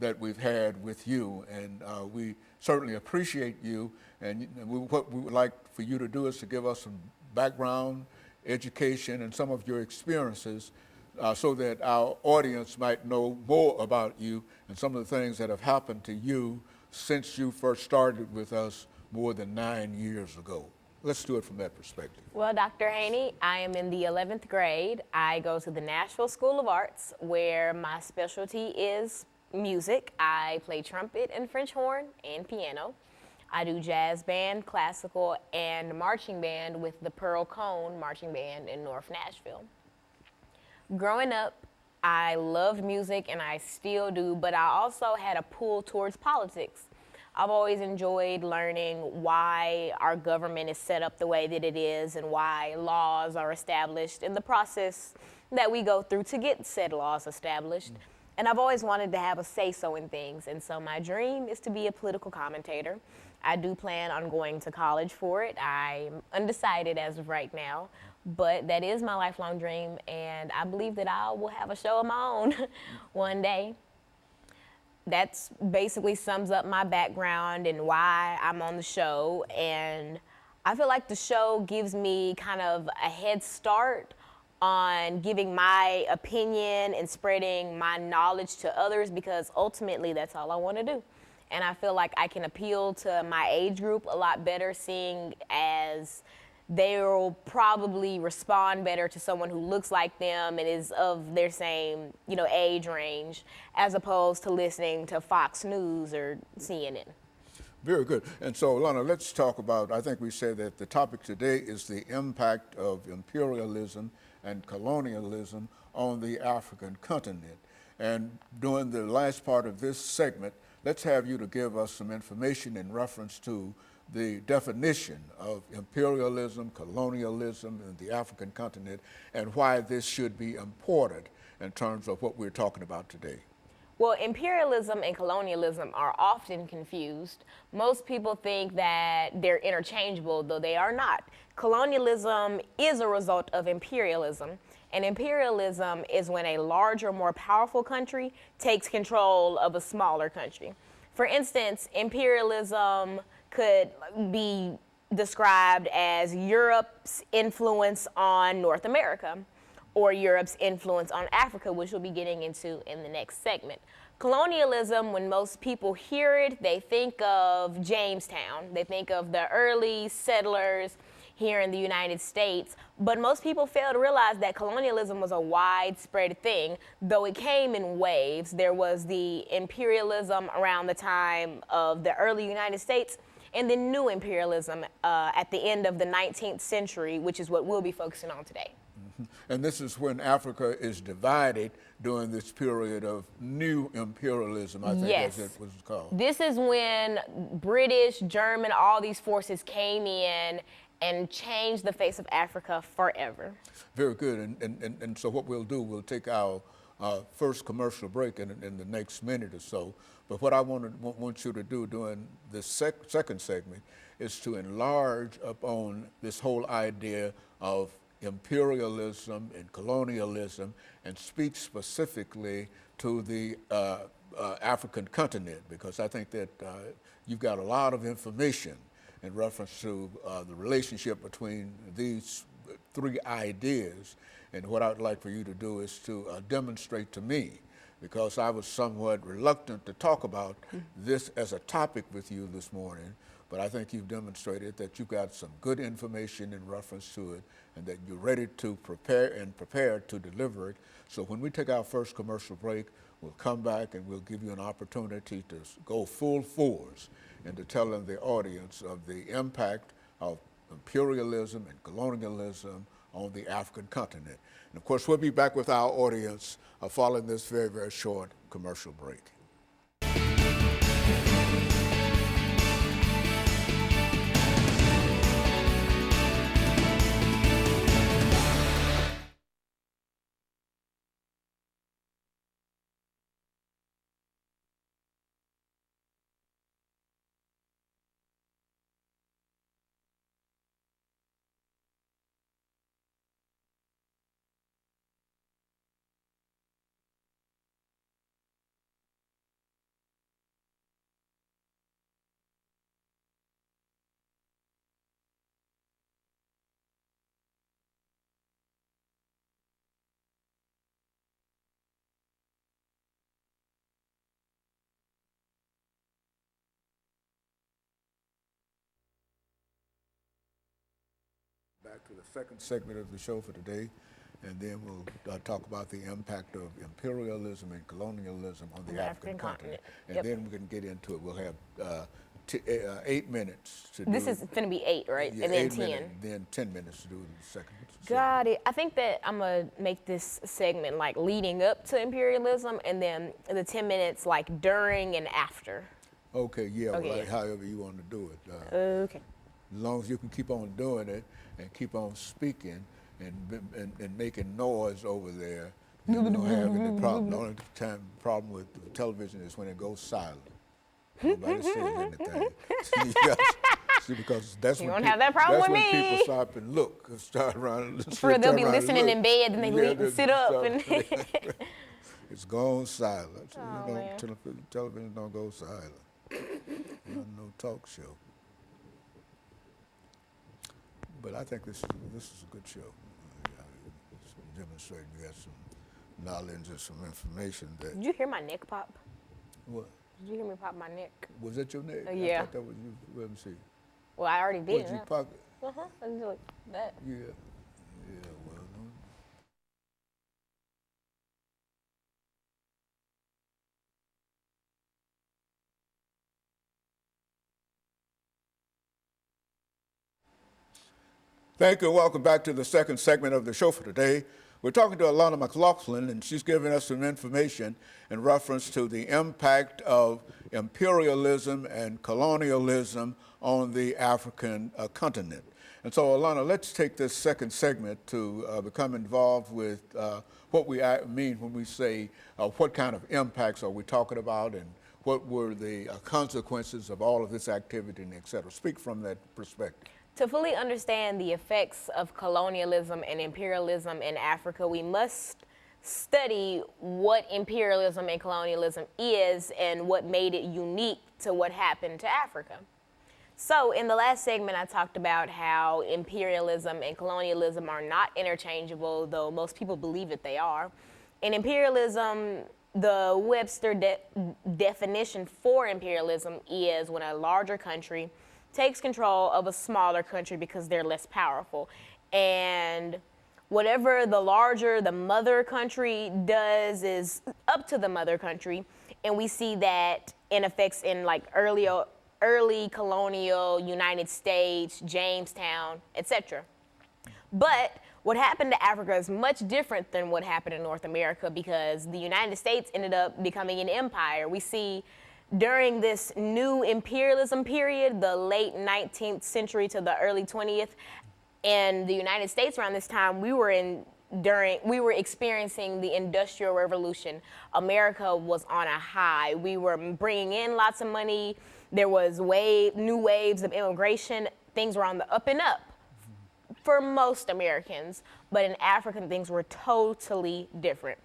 that we've had with you, and we certainly appreciate you. And what we would like for you to do is to give us some background, education, and some of your experiences so that our audience might know more about you and some of the things that have happened to you since you first started with us more than 9 years ago. Let's do it from that perspective. Well, Dr. Haney, I am in the 11th grade. I go to the Nashville School of Arts, where my specialty is music. I play trumpet and French horn and piano. I do jazz band, classical, and marching band with the Pearl Cone Marching Band in North Nashville. Growing up, I loved music, and I still do, but I also had a pull towards politics. I've always enjoyed learning why our government is set up the way that it is and why laws are established and the process that we go through to get said laws established. And I've always wanted to have a say-so in things, and so my dream is to be a political commentator. I do plan on going to college for it. I'm undecided as of right now, but that is my lifelong dream, and I believe that I will have a show of my own one day. That's basically sums up my background and why I'm on the show. And I feel like the show gives me kind of a head start on giving my opinion and spreading my knowledge to others, because ultimately that's all I want to do. And I feel like I can appeal to my age group a lot better, seeing as they'll probably respond better to someone who looks like them and is of their same, age range, as opposed to listening to Fox News or CNN. Very good. And so, Alana, let's talk about, I think we said that the topic today is the impact of imperialism and colonialism on the African continent. And during the last part of this segment, let's have you to give us some information in reference to the definition of imperialism, colonialism in the African continent, and why this should be important in terms of what we're talking about today. Well, imperialism and colonialism are often confused. Most people think that they're interchangeable, though they are not. Colonialism is a result of imperialism, and imperialism is when a larger, more powerful country takes control of a smaller country. For instance, imperialism could be described as Europe's influence on North America, or Europe's influence on Africa, which we'll be getting into in the next segment. Colonialism, when most people hear it, they think of Jamestown. They think of the early settlers here in the United States, but most people fail to realize that colonialism was a widespread thing, though it came in waves. There was the imperialism around the time of the early United States, and then new imperialism at the end of the 19th century, which is what we'll be focusing on today. And this is when Africa is divided during this period of new imperialism, I think, yes, as it was called. This is when British, German, all these forces came in and changed the face of Africa forever. Very good. And so what we'll do, we'll take our first commercial break in the next minute or so. But what I want you to do during this second segment is to enlarge upon this whole idea of imperialism and colonialism, and speak specifically to the African continent, because I think that you've got a lot of information in reference to the relationship between these three ideas. And what I'd like for you to do is to demonstrate to me, because I was somewhat reluctant to talk about this as a topic with you this morning, but I think you've demonstrated that you've got some good information in reference to it, and that you're ready to prepare to deliver it. So when we take our first commercial break, we'll come back and we'll give you an opportunity to go full force into telling the audience of the impact of imperialism and colonialism on the African continent. And of course, we'll be back with our audience following this very, very short commercial break. back to the second segment of the show for today, and then we'll talk about the impact of imperialism and colonialism on the African continent. And Yep. then we can get into it. We'll have 8 minutes to do. This is going to be 8, right? Yeah, and then 8 10. minutes, then 10 minutes to do the second. Got it. I think that I'm going to make this segment like leading up to imperialism, and then the 10 minutes like during and after. Okay, yeah, Okay, well, yeah. however you want to do it. Okay. As long as you can keep on doing it and keep on speaking and making noise over there, you don't have any problem. The only problem with television is when it goes silent. Nobody says anything. See, because that's You when don't have that problem that's with when me. people stop and look, start around. Or they'll be listening in look. bed and they Yeah, leave and sit up. stop. And It's gone silent. So Oh, man. television don't go silent. No talk show. But I think this is a good show. It's demonstrating you got some knowledge and some information that. Did you hear my neck pop? What? Did you hear me pop my neck? Was that your neck? Yeah. I thought that was you. Let me see. Well, I already did. What, you pocket? Uh-huh. I was like that. Yeah. Yeah, well. Thank you and welcome back to the second segment of the show for today. We're talking to Alana McLaughlin, and she's giving us some information in reference to the impact of imperialism and colonialism on the African continent. And so, Alana, let's take this second segment to become involved with what we mean when we say what kind of impacts are we talking about and what were the consequences of all of this activity and et cetera. Speak from that perspective. To fully understand the effects of colonialism and imperialism in Africa, we must study what imperialism and colonialism is and what made it unique to what happened to Africa. So in the last segment, I talked about how imperialism and colonialism are not interchangeable, though most people believe that they are. In imperialism, the Webster definition for imperialism is when a larger country takes control of a smaller country because they're less powerful. And whatever the larger the mother country does is up to the mother country. And we see that in effects in like early colonial United States, Jamestown, etc. But what happened to Africa is much different than what happened in North America because the United States ended up becoming an empire. We see during this new imperialism period, the late 19th century to the early 20th, and the United States around this time, we were experiencing the Industrial Revolution. America was on a high. We were bringing in lots of money. There was new waves of immigration. Things were on the up and up for most Americans, but in Africa, things were totally different.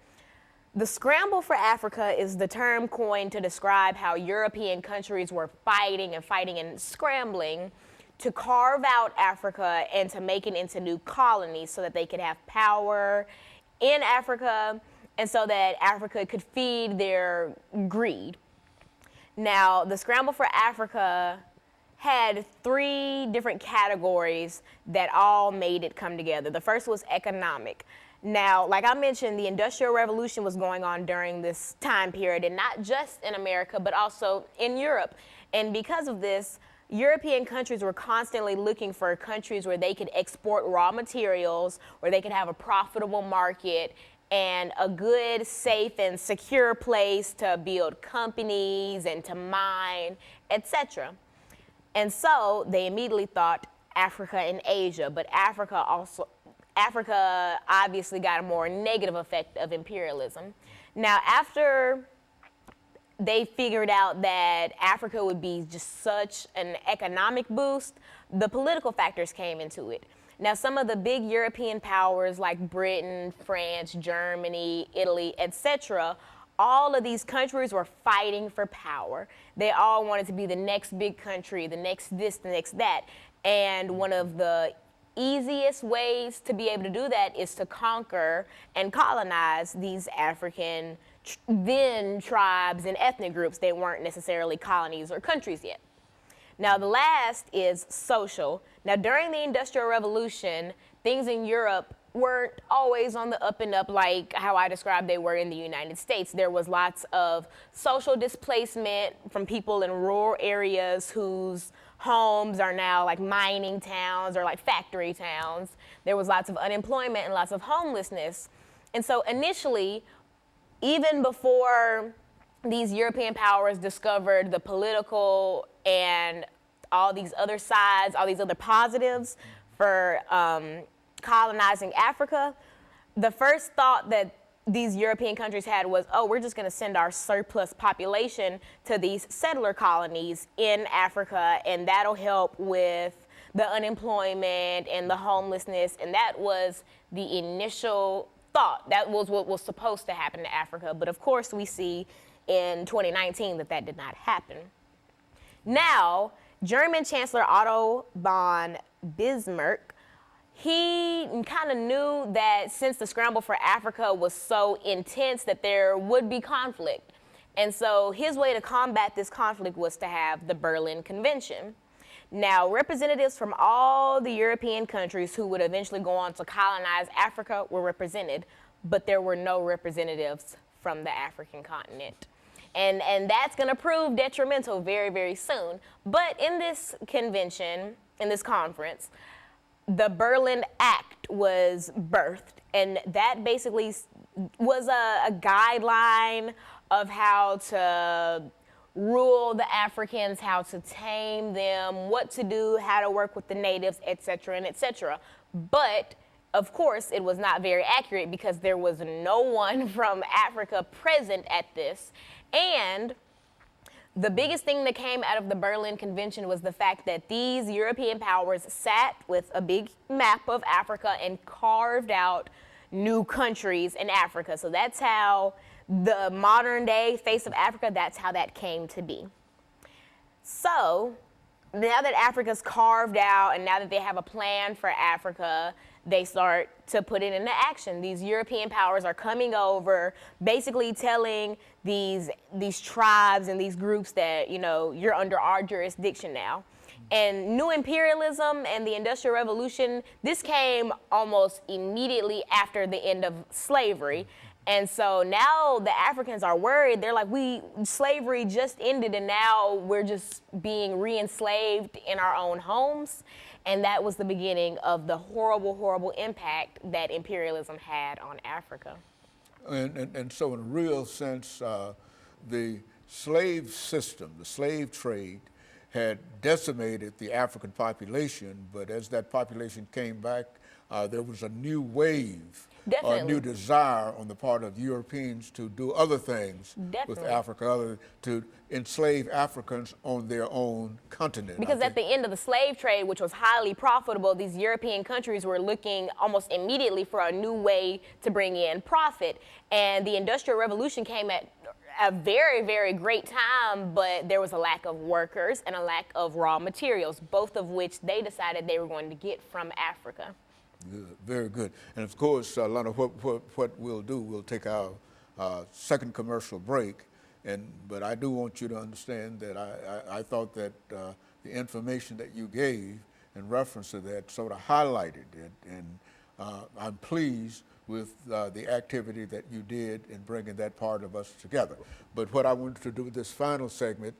The scramble for Africa is the term coined to describe how European countries were fighting and scrambling to carve out Africa and to make it into new colonies so that they could have power in Africa and so that Africa could feed their greed. Now, the scramble for Africa had 3 different categories that all made it come together. The first was economic. Now, like I mentioned, the Industrial Revolution was going on during this time period, and not just in America, but also in Europe. And because of this, European countries were constantly looking for countries where they could export raw materials, where they could have a profitable market, and a good, safe, and secure place to build companies and to mine, etc. And so they immediately thought Africa and Asia, but Africa obviously got a more negative effect of imperialism. Now, after they figured out that Africa would be just such an economic boost, the political factors came into it. Now, some of the big European powers like Britain, France, Germany, Italy, etc., all of these countries were fighting for power. They all wanted to be the next big country, the next this, the next that. And one of the easiest ways to be able to do that is to conquer and colonize these African then tribes and ethnic groups. They weren't necessarily colonies or countries yet. Now, the last is social. Now, during the Industrial Revolution, things in Europe weren't always on the up and up like how I described they were in the United States. There was lots of social displacement from people in rural areas whose homes are now like mining towns or like factory towns. There was lots of unemployment and lots of homelessness. And so initially, even before these European powers discovered the political and all these other sides, all these other positives for colonizing Africa, the first thought that these European countries had was, oh, we're just going to send our surplus population to these settler colonies in Africa, and that'll help with the unemployment and the homelessness. And that was the initial thought. That was what was supposed to happen to Africa. But of course, we see in 2019 that did not happen. Now, German Chancellor Otto von Bismarck, he kind of knew that since the scramble for Africa was so intense that there would be conflict. And so his way to combat this conflict was to have the Berlin Convention. Now, representatives from all the European countries who would eventually go on to colonize Africa were represented, but there were no representatives from the African continent. And that's going to prove detrimental very, very soon. But in this convention, in this conference, the Berlin Act was birthed, and that basically was a guideline of how to rule the Africans, how to tame them, what to do, how to work with the natives, et cetera, and et cetera. But of course, it was not very accurate because there was no one from Africa present at this. And the biggest thing that came out of the Berlin Convention was the fact that these European powers sat with a big map of Africa and carved out new countries in Africa. So that's how the modern day face of Africa, that's how that came to be. So now that Africa's carved out and now that they have a plan for Africa, they start to put it into action. These European powers are coming over, basically telling these tribes and these groups that, you know, you're under our jurisdiction now. And new imperialism and the Industrial Revolution, this came almost immediately after the end of slavery. And so now the Africans are worried. They're like, slavery just ended and now we're just being re-enslaved in our own homes. And that was the beginning of the horrible, horrible impact that imperialism had on Africa. And so in a real sense, the slave system, the slave trade, had decimated the African population, but as that population came back, there was a new wave, a new desire on the part of Europeans to do other things with Africa, other to enslave Africans on their own continent. Because at the end of the slave trade, which was highly profitable, these European countries were looking almost immediately for a new way to bring in profit. And the Industrial Revolution came at a very, very great time, but there was a lack of workers and a lack of raw materials, both of which they decided they were going to get from Africa. Good, very good. And of course, Alana, what we'll do, we'll take our second commercial break. But I do want you to understand that I thought that the information that you gave in reference to that sort of highlighted it. And I'm pleased with the activity that you did in bringing that part of us together. But what I wanted to do with this final segment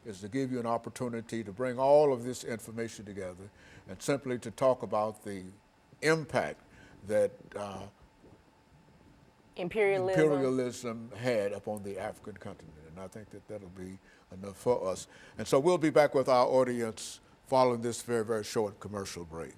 is to give you an opportunity to bring all of this information together and simply to talk about the impact that imperialism had upon the African continent. And I think that that'll be enough for us. And so we'll be back with our audience following this very, very short commercial break.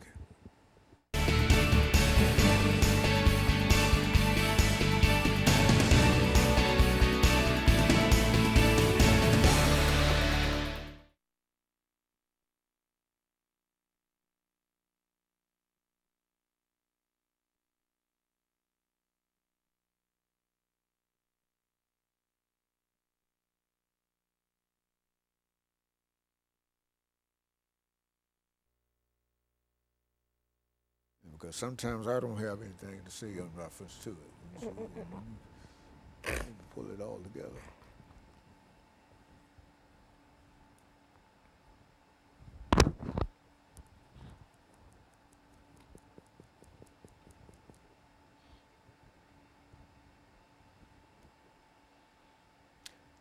Because sometimes I don't have anything to say in reference to it. So, pull it all together.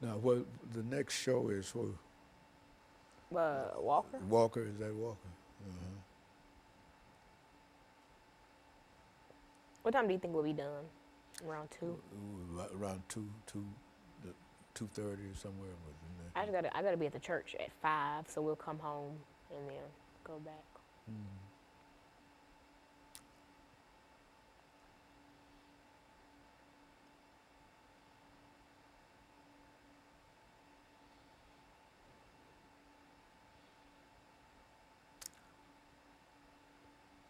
Now, what the next show is for Walker? Walker? Is that Walker? What time do you think we'll be done? Around 2? Around 2:30 or somewhere. I gotta be at the church at 5, so we'll come home and then go back.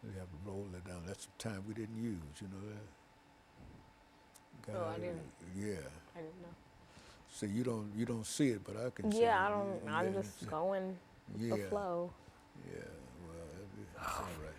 We have to roll it down. That's some time we didn't use, you know that. Oh, I didn't. Yeah. I didn't know. So you don't see it, but I can see it. Yeah, I don't. I'm just going with the flow. Yeah. Well, that's all right.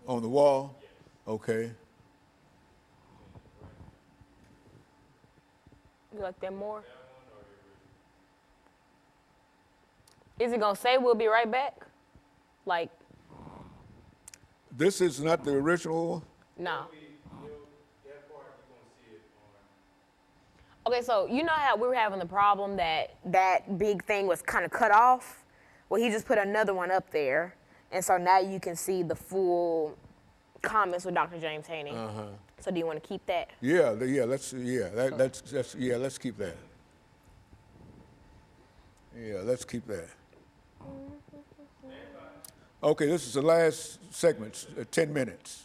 On the wall? Yes. Okay. You like that more? Is it gonna say we'll be right back? Like, This is not the original one? no. Okay, so you know how we were having the problem that that big thing was kind of cut off? Well, he just put another one up there, and so now you can see the full comments with Dr. James Haney. So do you want to keep that? Yeah, let's keep that. Yeah, let's keep that. Okay, this is the last segment, 10 minutes.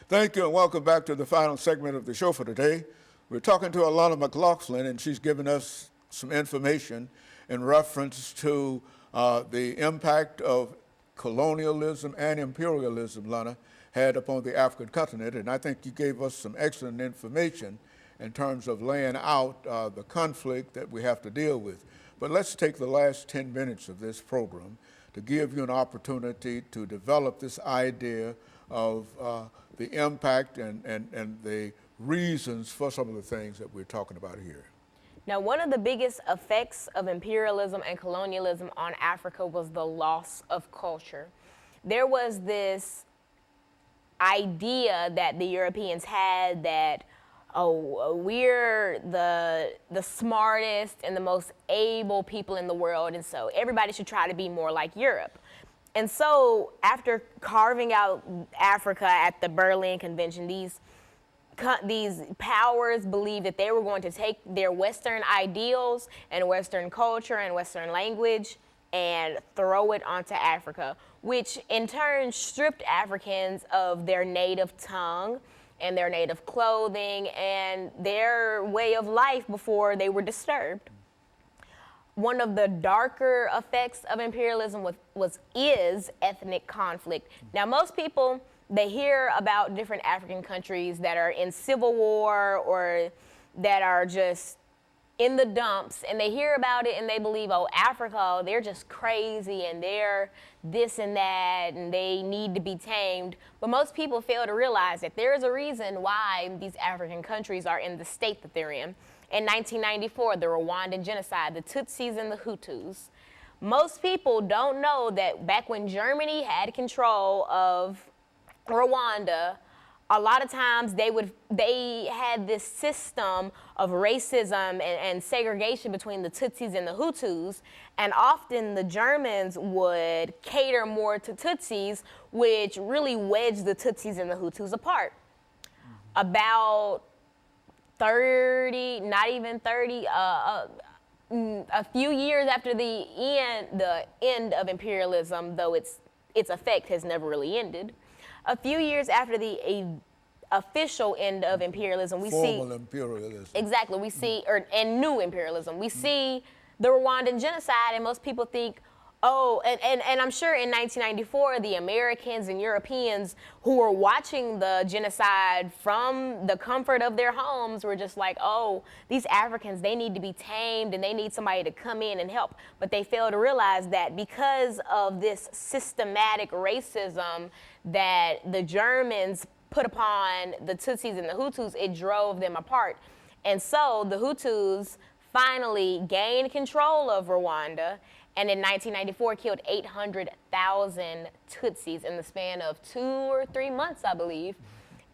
Thank you and welcome back to the final segment of the show for today. We're talking to Alana McLaughlin, and she's given us some information in reference to the impact of colonialism and imperialism, Lana, had upon the African continent. And I think you gave us some excellent information in terms of laying out the conflict that we have to deal with. But let's take the last 10 minutes of this program to give you an opportunity to develop this idea of the impact and the reasons for some of the things that we're talking about here. Now, one of the biggest effects of imperialism and colonialism on Africa was the loss of culture. There was this idea that the Europeans had that, oh, we're the smartest and the most able people in the world, and so everybody should try to be more like Europe. And so after carving out Africa at the Berlin Convention, these powers believed that they were going to take their Western ideals and Western culture and Western language and throw it onto Africa, which in turn stripped Africans of their native tongue and their native clothing and their way of life before they were disturbed. One of the darker effects of imperialism is ethnic conflict. Now, most people, they hear about different African countries that are in civil war or that are just in the dumps, and they hear about it and they believe, oh, Africa, they're just crazy and they're this and that and they need to be tamed. But most people fail to realize that there is a reason why these African countries are in the state that they're in. In 1994, the Rwandan genocide, the Tutsis and the Hutus. Most people don't know that back when Germany had control of Rwanda, a lot of times they had this system of racism and segregation between the Tutsis and the Hutus, and often the Germans would cater more to Tutsis, which really wedged the Tutsis and the Hutus apart. About 30, not even 30, a few years after the end of imperialism, though its effect has never really ended, a few years after the official end of imperialism, we see Formal imperialism. exactly we see and new imperialism. We see the Rwandan genocide, and most people think, oh, and I'm sure in 1994, the Americans and Europeans who were watching the genocide from the comfort of their homes were just like, oh, these Africans, they need to be tamed and they need somebody to come in and help. But they fail to realize that because of this systematic racism that the Germans put upon the Tutsis and the Hutus, it drove them apart. And so the Hutus finally gained control of Rwanda, and in 1994 killed 800,000 Tutsis in the span of 2 or 3 months, I believe.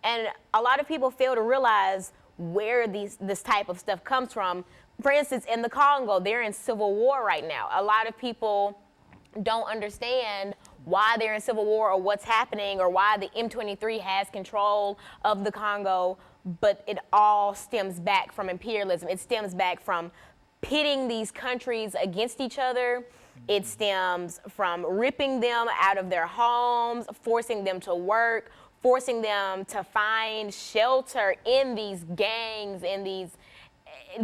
And a lot of people fail to realize where this type of stuff comes from. For instance, in the Congo, they're in civil war right now. A lot of people don't understand why they're in civil war or what's happening or why the M23 has control of the Congo, but it all stems back from imperialism. It stems back from pitting these countries against each other. It stems from ripping them out of their homes, forcing them to work, forcing them to find shelter in these gangs, in these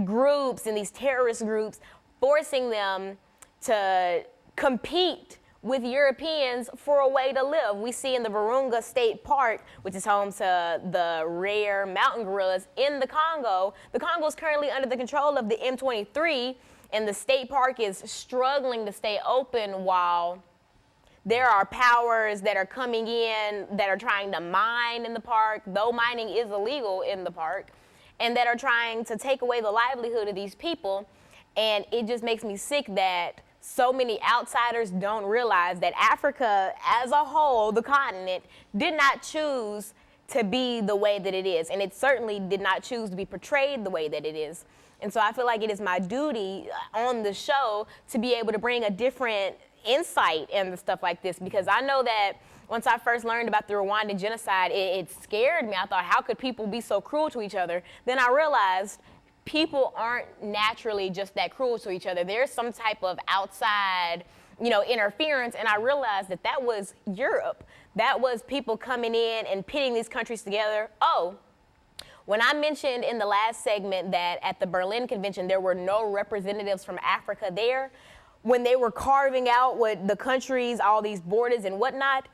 groups, in these terrorist groups, forcing them to compete with Europeans for a way to live. We see in the Virunga State Park, which is home to the rare mountain gorillas in the Congo. The Congo is currently under the control of the M23, and the state park is struggling to stay open while there are powers that are coming in that are trying to mine in the park, though mining is illegal in the park, and that are trying to take away the livelihood of these people. And it just makes me sick that so many outsiders don't realize that Africa as a whole, the continent, did not choose to be the way that it is. And it certainly did not choose to be portrayed the way that it is. And so I feel like it is my duty on the show to be able to bring a different insight into stuff like this, because I know that once I first learned about the Rwandan genocide, it scared me. I thought, how could people be so cruel to each other? Then I realized people aren't naturally just that cruel to each other. There's some type of outside, interference, and I realized that that was Europe. That was people coming in and pitting these countries together. Oh, when I mentioned in the last segment that at the Berlin Convention there were no representatives from Africa there, when they were carving out what the countries, all these borders and whatnot,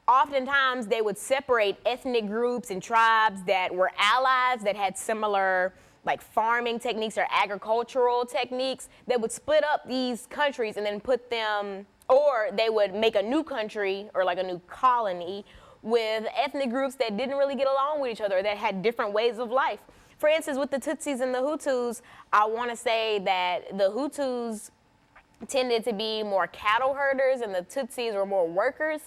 oftentimes they would separate ethnic groups and tribes that were allies, that had similar like farming techniques or agricultural techniques, that would split up these countries and then put them, or they would make a new country or like a new colony with ethnic groups that didn't really get along with each other, that had different ways of life. For instance, with the Tutsis and the Hutus, I want to say that the Hutus tended to be more cattle herders and the Tutsis were more workers.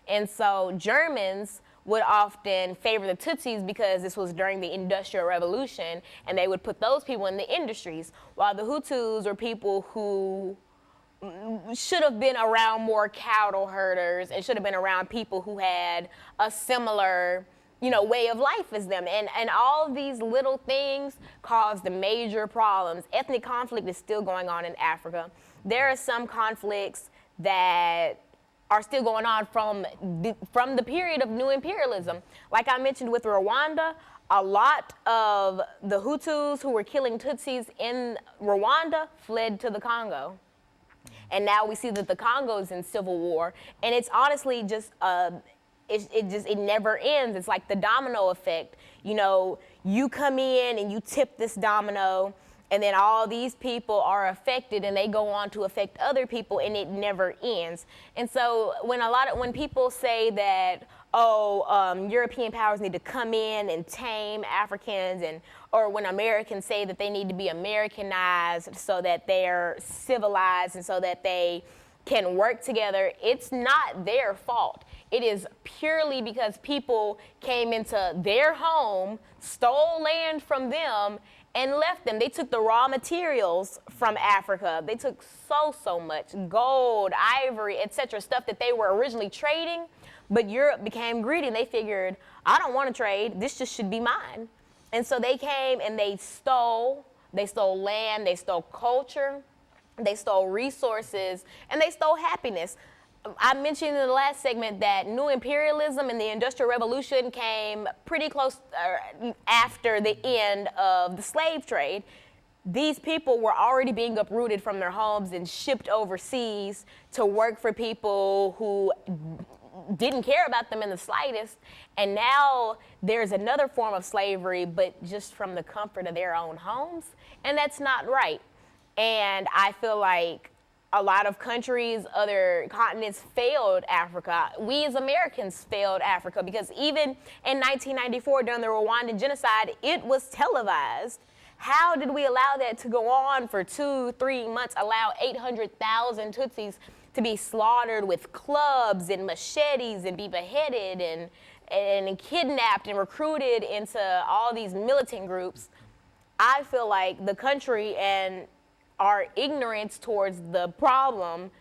And so Germans would often favor the Tutsis because this was during the Industrial Revolution, and they would put those people in the industries, while the Hutus were people who should have been around more cattle herders and should have been around people who had a similar, way of life as them. And all these little things caused the major problems. Ethnic conflict is still going on in Africa. There are some conflicts that are still going on from the period of new imperialism. Like I mentioned with Rwanda, a lot of the Hutus who were killing Tutsis in Rwanda fled to the Congo. And now we see that the Congo is in civil war. And it's honestly just, it never ends. It's like the domino effect. You come in and you tip this domino, and then all these people are affected and they go on to affect other people, and it never ends. And so when people say that, European powers need to come in and tame Africans, or when Americans say that they need to be Americanized so that they're civilized and so that they can work together, it's not their fault. It is purely because people came into their home, stole land from them, and left them. They took the raw materials from Africa. They took so much gold, ivory, etc., stuff that they were originally trading, but Europe became greedy and they figured, I don't want to trade, this just should be mine. And so they came and they stole land, they stole culture, they stole resources, and they stole happiness. I mentioned in the last segment that new imperialism and the Industrial Revolution came pretty close after the end of the slave trade. These people were already being uprooted from their homes and shipped overseas to work for people who didn't care about them in the slightest. And now there's another form of slavery, but just from the comfort of their own homes. And that's not right. And I feel like a lot of countries, other continents failed Africa. We as Americans failed Africa because even in 1994 during the Rwandan genocide, it was televised. How did we allow that to go on for 2-3 months, allow 800,000 Tutsis to be slaughtered with clubs and machetes and be beheaded and kidnapped and recruited into all these militant groups? I feel like the country and our ignorance towards the problem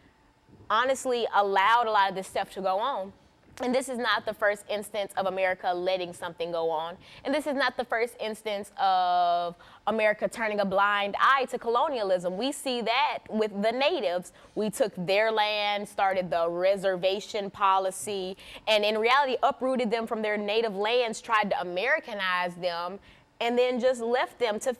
honestly allowed a lot of this stuff to go on. And this is not the first instance of America letting something go on. And this is not the first instance of America turning a blind eye to colonialism. We see that with the natives. We took their land, started the reservation policy, and in reality uprooted them from their native lands, tried to Americanize them, and then just left them to